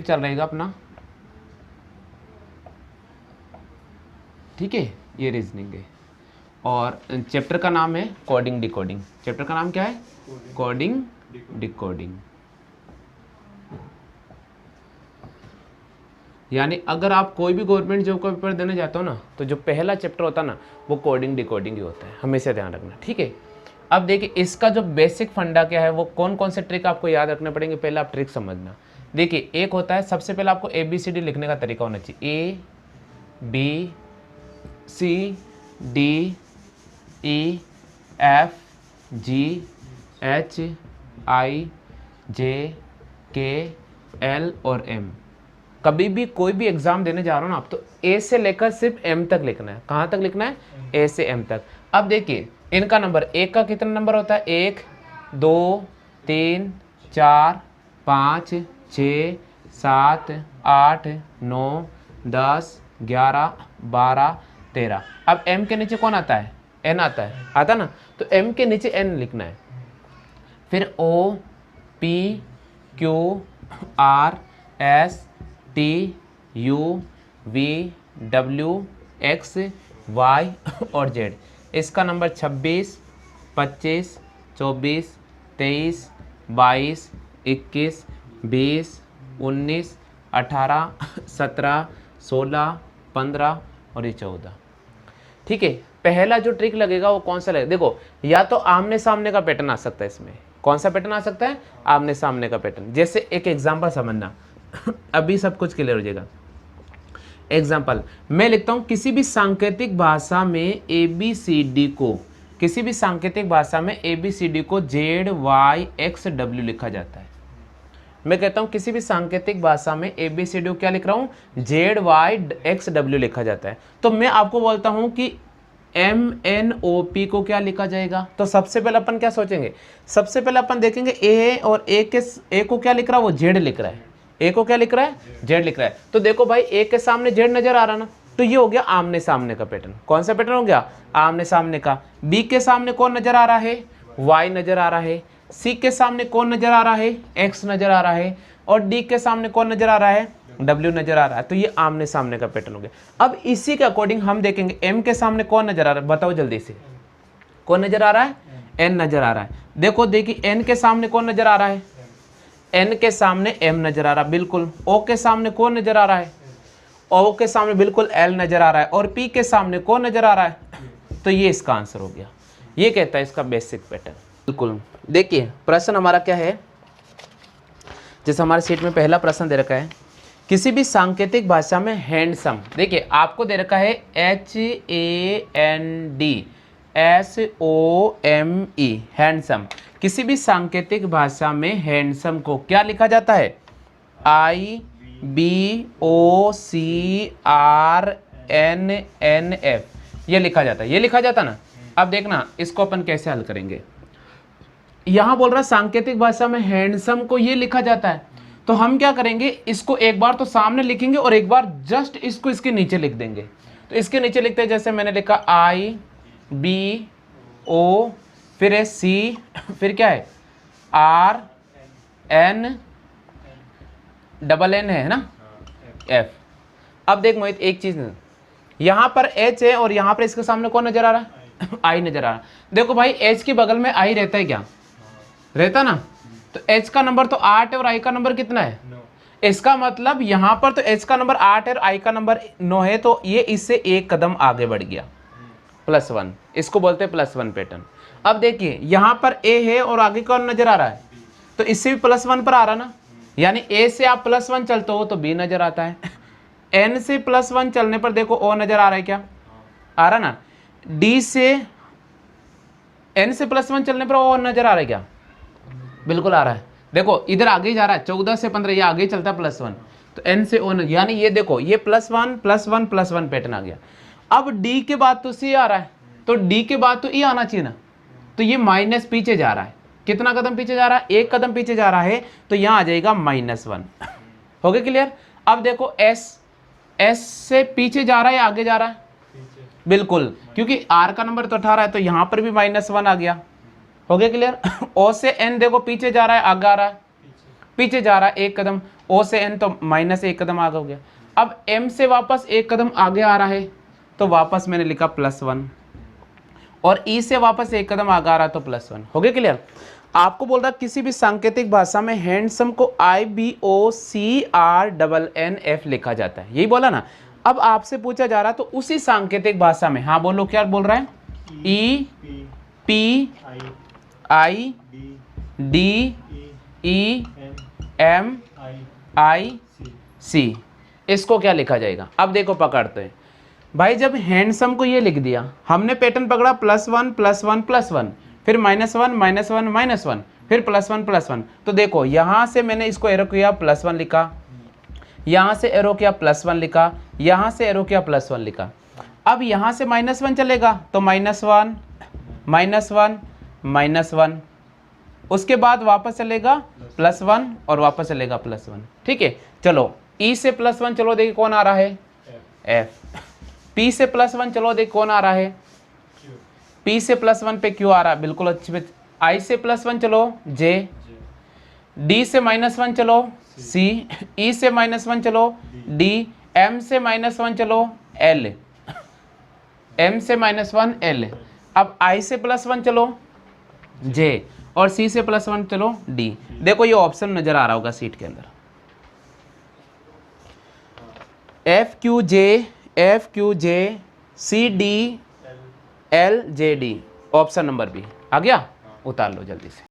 चल रहेगा अपना, ठीक है, ये रीजनिंग है। और चैप्टर का नाम है कोडिंग डिकोडिंग। चैप्टर का नाम क्या है? Coding decoding. यानी अगर आप कोई भी गवर्नमेंट जॉब का पेपर देने जाते हो ना, तो जो पहला चैप्टर होता है ना, वो कोडिंग डिकोडिंग ही होता है, हमेशा ध्यान रखना, ठीक है। अब देखिए इसका जो बेसिक फंडा क्या है, वो कौन कौन से ट्रिक आपको याद रखने पड़ेंगे, पहले आप ट्रिक समझना। देखिए एक होता है, सबसे पहले आपको ABCD लिखने का तरीका होना चाहिए, ABCDEFGHIJKL और M। कभी भी कोई भी एग्जाम देने जा रहा हो ना आप, तो A से लेकर सिर्फ M तक लिखना है। कहाँ तक लिखना है? A से M तक। अब देखिए इनका नंबर, एक का कितना नंबर होता है? 1 2 3 4 5 6 7 8 9 10 11 12 13। अब M के नीचे कौन आता है? N आता है, आता ना, तो M के नीचे N लिखना है। फिर O P Q R S T U V W X Y और Z। इसका नंबर 26 25 24 23 22 21 20 19 18 17 16 15 और ये 14, ठीक है। पहला जो ट्रिक लगेगा वो कौन सा लगेगा? देखो या तो आमने सामने का पैटर्न आ सकता है इसमें। कौन सा पैटर्न आ सकता है? आमने सामने का पैटर्न। जैसे एक एग्जांपल समझना अभी सब कुछ क्लियर हो जाएगा। एग्जांपल मैं लिखता हूं, किसी भी सांकेतिक भाषा में ABCD को, किसी भी सांकेतिक भाषा में ABCD को ZYXW लिखा जाता है। मैं कहता हूं किसी भी सांकेतिक भाषा में ABCD को क्या लिख रहा हूं? ZYXW लिखा जाता है। तो मैं आपको बोलता हूं कि MNOP को क्या लिखा जाएगा? तो सबसे पहले अपन क्या सोचेंगे? सबसे पहले अपन देखेंगे A और A को क्या लिख रहा है? वो Z लिख रहा है। A को क्या लिख रहा है? Z लिख रहा है। तो देखो भाई A के सामने Z नजर आ रहा ना, तो ये हो गया आमने सामने का पैटर्न। कौन सा पैटर्न हो गया? आमने सामने का। B के सामने कौन नजर आ रहा है? Y नजर आ रहा है। C के सामने कौन नजर आ रहा है? X नजर आ रहा है। और D के सामने कौन नजर आ रहा है? W नजर आ रहा है। तो ये आमने सामने का पैटर्न हो गया। अब इसी के अकॉर्डिंग हम देखेंगे M के सामने कौन नजर आ रहा है? बताओ जल्दी से, कौन नजर आ रहा है? N नजर आ रहा है। देखो देखिए N के सामने कौन नजर आ रहा है? N के सामने M नजर आ रहा है, बिल्कुल। O के सामने कौन नजर आ रहा है? O के सामने बिल्कुल L नजर आ रहा है। और P के सामने कौन नजर आ रहा है? तो ये इसका आंसर हो गया। ये कहता है इसका बेसिक पैटर्न। बिल्कुल। देखिए प्रश्न हमारा क्या है, जैसे हमारे सीट में पहला प्रश्न दे रखा है, किसी भी सांकेतिक भाषा में हैंडसम, देखिए आपको दे रखा है HANDSOME, हैंडसम। किसी भी सांकेतिक भाषा में हैंडसम को क्या लिखा जाता है? IBOCRNNF, ये लिखा जाता है। ये लिखा जाता ना। अब देखना इसको अपन कैसे हल करेंगे। यहां बोल रहा है सांकेतिक भाषा में हैंडसम को ये लिखा जाता है, तो हम क्या करेंगे, इसको एक बार तो सामने लिखेंगे और एक बार जस्ट इसको इसके नीचे लिख देंगे। तो इसके नीचे लिखते हैं, जैसे मैंने लिखा IBO, फिर है C, फिर क्या है RNN है ना, F। अब देख मोहित एक चीज, यहां पर H है और यहां पर इसके सामने कौन नजर आ रहा है? I नजर आ रहा है। देखो भाई H के बगल में I रहता है क्या? रहता ना। तो H का नंबर तो 8 है और I का नंबर कितना है? 9। इसका मतलब यहां पर तो H का नंबर 8 है और I का नंबर 9 है, तो ये इससे एक कदम आगे बढ़ गया, +1। इसको बोलते हैं +1 पैटर्न। अब देखिए यहां पर A है और आगे कौन नजर आ रहा है? तो इससे भी +1 पर आ रहा ना, यानी A से आप +1 चलते हो तो B नजर आता है। N से +1 चलने पर देखो O नजर आ रहा है क्या? आ रहा ना। D से N से +1 चलने पर O नजर आ रहा है क्या? बिल्कुल आ रहा है। देखो इधर आगे ही जा रहा है, 14 से 15 ये आगे ही चलता है +1, तो N से O, यानी ये देखो ये +1 +1 +1 पैटर्न आ गया। अब D के बाद तो C आ रहा है, तो D के बाद तो E आना चाहिए ना, तो ये माइनस पीछे जा रहा है। कितना कदम पीछे जा रहा है? एक कदम पीछे जा रहा है, तो यहाँ आ जाएगा -1। हो गया क्लियर? अब देखो S से पीछे जा रहा है या आगे जा रहा है? बिल्कुल, क्योंकि R का नंबर तो 18 है, तो यहाँ पर भी -1 आ गया। हो गया क्लियर? O से N देखो पीछे जा रहा है आगे आ रहा है, पीछे जा रहा है एक कदम, O से N तो माइनस एक कदम आगे हो गया। अब M से वापस एक कदम आगे आ रहा है तो वापस मैंने लिखा +1, और E से वापस एक कदम आगे आ रहा है तो +1। हो गया क्लियर? आपको बोल रहा किसी भी सांकेतिक भाषा में हैंडसम को IBOCRNNF लिखा जाता है, यही बोला ना। अब आपसे पूछा जा रहा तो उसी सांकेतिक भाषा में, हाँ बोलो क्या बोल रहा है? EPIDEMIC, इसको क्या लिखा जाएगा? अब देखो पकड़ते हैं भाई, जब हैंडसम को ये लिख दिया हमने, पैटर्न पकड़ा +1 +1 +1, फिर -1 -1 -1, फिर +1 +1, तो देखो यहाँ से मैंने इसको एरो किया +1 लिखा, यहाँ से एरो किया +1 लिखा, यहाँ से एरो किया +1 लिखा। अब यहाँ से -1 चलेगा तो -1 -1 -1, उसके बाद वापस चलेगा +1 और वापस चलेगा +1। ठीक है, चलो E से +1 चलो देखिए कौन आ रहा है? F। P से +1 चलो देखिए कौन आ रहा है? P से +1 पे Q आ रहा है, बिल्कुल अच्छे पे। I से +1 चलो J, D से -1 चलो C, E से -1 चलो D, M से -1 चलो L, M से -1 L। अब I से +1 चलो J और C से +1 चलो D। देखो ये ऑप्शन नजर आ रहा होगा सीट के अंदर, FQJ CD LJD, option number B आ गया, उतार लो जल्दी से।